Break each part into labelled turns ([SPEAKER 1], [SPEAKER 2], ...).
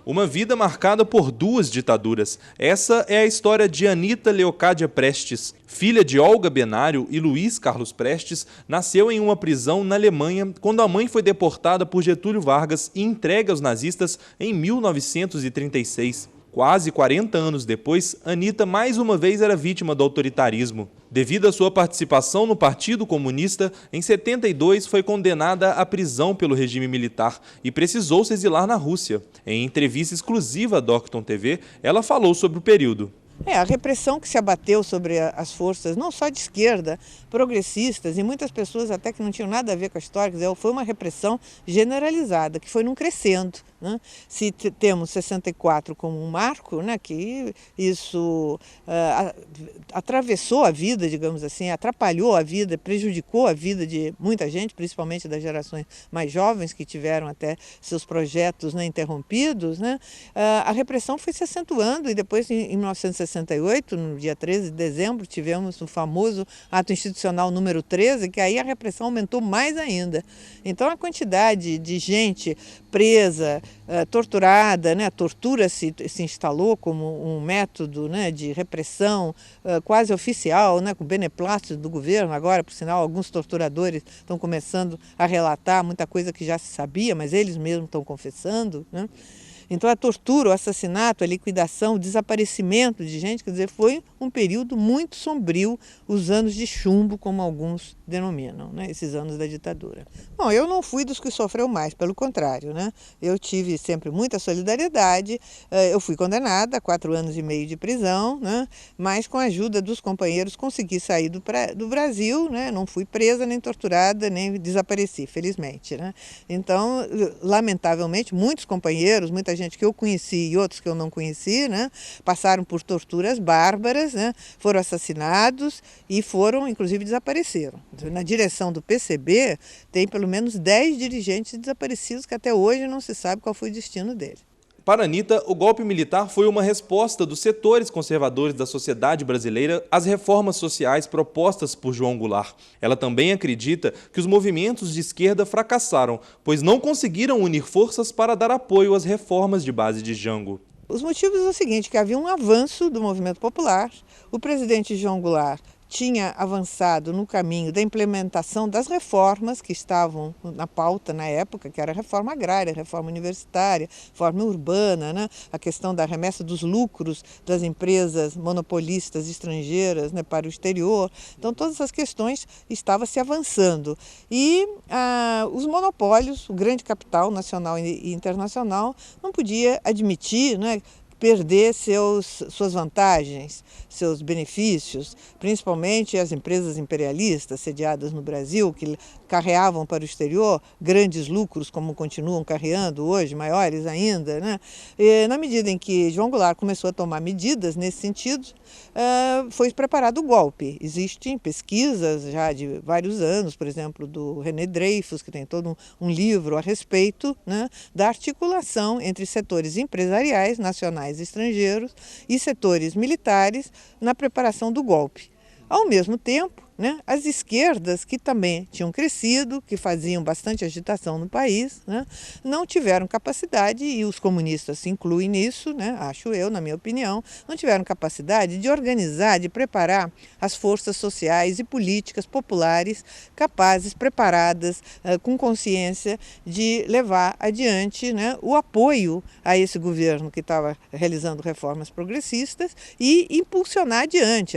[SPEAKER 1] Uma vida marcada por duas ditaduras. Essa é a história de Anita Leocádia Prestes. Filha de Olga Benário e Luiz Carlos Prestes, nasceu em uma prisão na Alemanha quando a mãe foi deportada por Getúlio Vargas e entregue aos nazistas em 1936. Quase 40 anos depois, Anita mais uma vez era vítima do autoritarismo. Devido à sua participação no Partido Comunista, em 72 foi condenada à prisão pelo regime militar e precisou se exilar na Rússia. Em entrevista exclusiva à Docton TV, ela falou sobre o período.
[SPEAKER 2] A repressão que se abateu sobre as forças, não só de esquerda, progressistas, e muitas pessoas até que não tinham nada a ver com a história, foi uma repressão generalizada, que foi num crescendo. Né? Se temos 64 como um marco, né, que isso atravessou a vida, digamos assim, atrapalhou a vida, prejudicou a vida de muita gente, principalmente das gerações mais jovens, que tiveram até seus projetos, né, interrompidos, né? A repressão foi se acentuando e depois, em 1968, no dia 13 de dezembro, tivemos o famoso ato institucional número 13, que aí a repressão aumentou mais ainda. Então, a quantidade de gente presa, torturada, né? A tortura se instalou como um método, né, de repressão quase oficial, né, com beneplácito do governo. Agora, por sinal, alguns torturadores estão começando a relatar muita coisa que já se sabia, mas eles mesmos estão confessando, né? Então, a tortura, o assassinato, a liquidação, o desaparecimento de gente, quer dizer, foi um período muito sombrio, os anos de chumbo, como alguns denominam, né, esses anos da ditadura. Bom, eu não fui dos que sofreu mais, pelo contrário, né? Eu tive sempre muita solidariedade, eu fui condenada a 4 anos e meio de prisão, né? Mas com a ajuda dos companheiros consegui sair do Brasil, né? Não fui presa, nem torturada, nem desapareci, felizmente, né? Então, lamentavelmente, muitos companheiros, muita gente que eu conheci e outros que eu não conheci, né, passaram por torturas bárbaras, né, foram assassinados e foram, inclusive, desapareceram. Na direção do PCB, tem pelo menos 10 dirigentes desaparecidos que até hoje não se sabe qual foi o destino deles.
[SPEAKER 1] Para Anita, o golpe militar foi uma resposta dos setores conservadores da sociedade brasileira às reformas sociais propostas por João Goulart. Ela também acredita que os movimentos de esquerda fracassaram, pois não conseguiram unir forças para dar apoio às reformas de base de Jango.
[SPEAKER 2] Os motivos são o seguinte, que havia um avanço do movimento popular, o presidente João Goulart tinha avançado no caminho da implementação das reformas que estavam na pauta na época, que era a reforma agrária, a reforma universitária, reforma urbana, né? A questão da remessa dos lucros das empresas monopolistas estrangeiras, né, para o exterior. Então, todas essas questões estavam se avançando. E os monopólios, o grande capital nacional e internacional, não podia admitir, né, perder suas vantagens, seus benefícios, principalmente as empresas imperialistas sediadas no Brasil, que carreavam para o exterior grandes lucros, como continuam carreando hoje, maiores ainda, né? E, na medida em que João Goulart começou a tomar medidas nesse sentido, foi preparado o golpe. Existem pesquisas já de vários anos, por exemplo, do René Dreyfus, que tem todo um livro a respeito, né, da articulação entre setores empresariais, nacionais e estrangeiros, e setores militares na preparação do golpe. Ao mesmo tempo, né, as esquerdas, que também tinham crescido, que faziam bastante agitação no país, né, não tiveram capacidade, e os comunistas se incluem nisso, né, acho eu, na minha opinião, não tiveram capacidade de organizar, de preparar as forças sociais e políticas populares capazes, preparadas, com consciência de levar adiante, né, o apoio a esse governo que estava realizando reformas progressistas e impulsionar adiante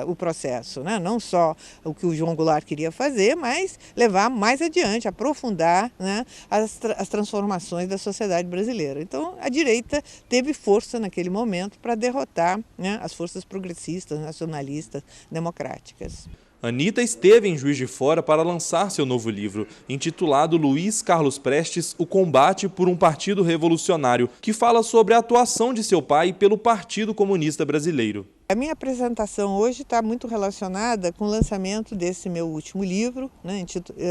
[SPEAKER 2] o processo, né, não só o que o João Goulart queria fazer, mas levar mais adiante, aprofundar, né, as transformações da sociedade brasileira. Então, a direita teve força naquele momento para derrotar, né, as forças progressistas, nacionalistas, democráticas.
[SPEAKER 1] Anita esteve em Juiz de Fora para lançar seu novo livro, intitulado Luiz Carlos Prestes, O Combate por um Partido Revolucionário, que fala sobre a atuação de seu pai pelo Partido Comunista Brasileiro.
[SPEAKER 2] A minha apresentação hoje está muito relacionada com o lançamento desse meu último livro, né,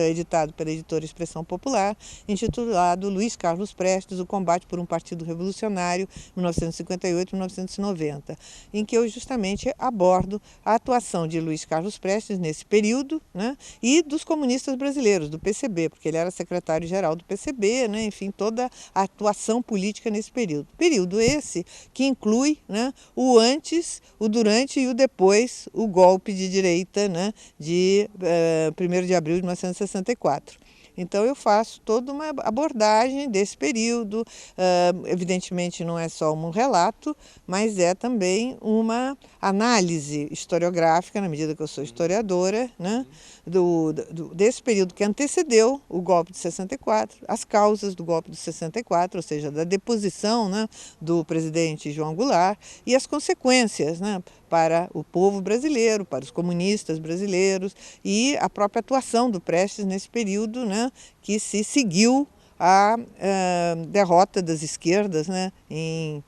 [SPEAKER 2] editado pela editora Expressão Popular, intitulado Luiz Carlos Prestes, O Combate por um Partido Revolucionário, 1958-1990, em que eu justamente abordo a atuação de Luiz Carlos Prestes nesse período, né, e dos comunistas brasileiros, do PCB, porque ele era secretário-geral do PCB, né, enfim, toda a atuação política nesse período. Período esse que inclui, né, o antes, o durante e o depois o golpe de direita, né, de 1º de abril de 1964. Então eu faço toda uma abordagem desse período, evidentemente não é só um relato, mas é também uma análise historiográfica, na medida que eu sou historiadora, né, desse período que antecedeu o golpe de 64, as causas do golpe de 64, ou seja, da deposição, né, do presidente João Goulart e as consequências, né, para o povo brasileiro, para os comunistas brasileiros e a própria atuação do Prestes nesse período, né, que se seguiu à derrota das esquerdas, né, em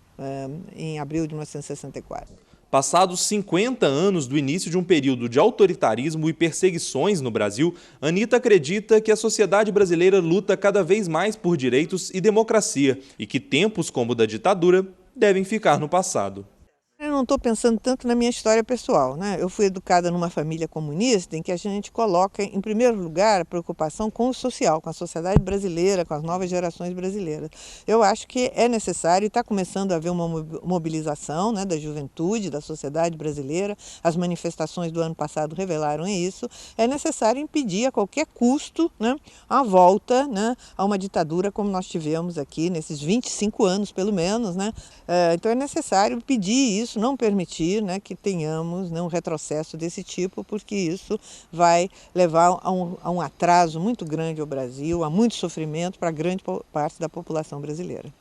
[SPEAKER 2] abril de 1964.
[SPEAKER 1] Passados 50 anos do início de um período de autoritarismo e perseguições no Brasil, Anita acredita que a sociedade brasileira luta cada vez mais por direitos e democracia e que tempos como o da ditadura devem ficar no passado.
[SPEAKER 2] Eu não estou pensando tanto na minha história pessoal, né? Eu fui educada numa família comunista em que a gente coloca, em primeiro lugar, a preocupação com o social, com a sociedade brasileira, com as novas gerações brasileiras. Eu acho que é necessário, e está começando a haver uma mobilização, né, da juventude, da sociedade brasileira, as manifestações do ano passado revelaram isso, é necessário impedir a qualquer custo, né, a volta, né, a uma ditadura como nós tivemos aqui nesses 25 anos, pelo menos, né? Então é necessário pedir isso, não permitir, né, que tenhamos, né, um retrocesso desse tipo, porque isso vai levar a um atraso muito grande ao Brasil, a muito sofrimento para grande parte da população brasileira.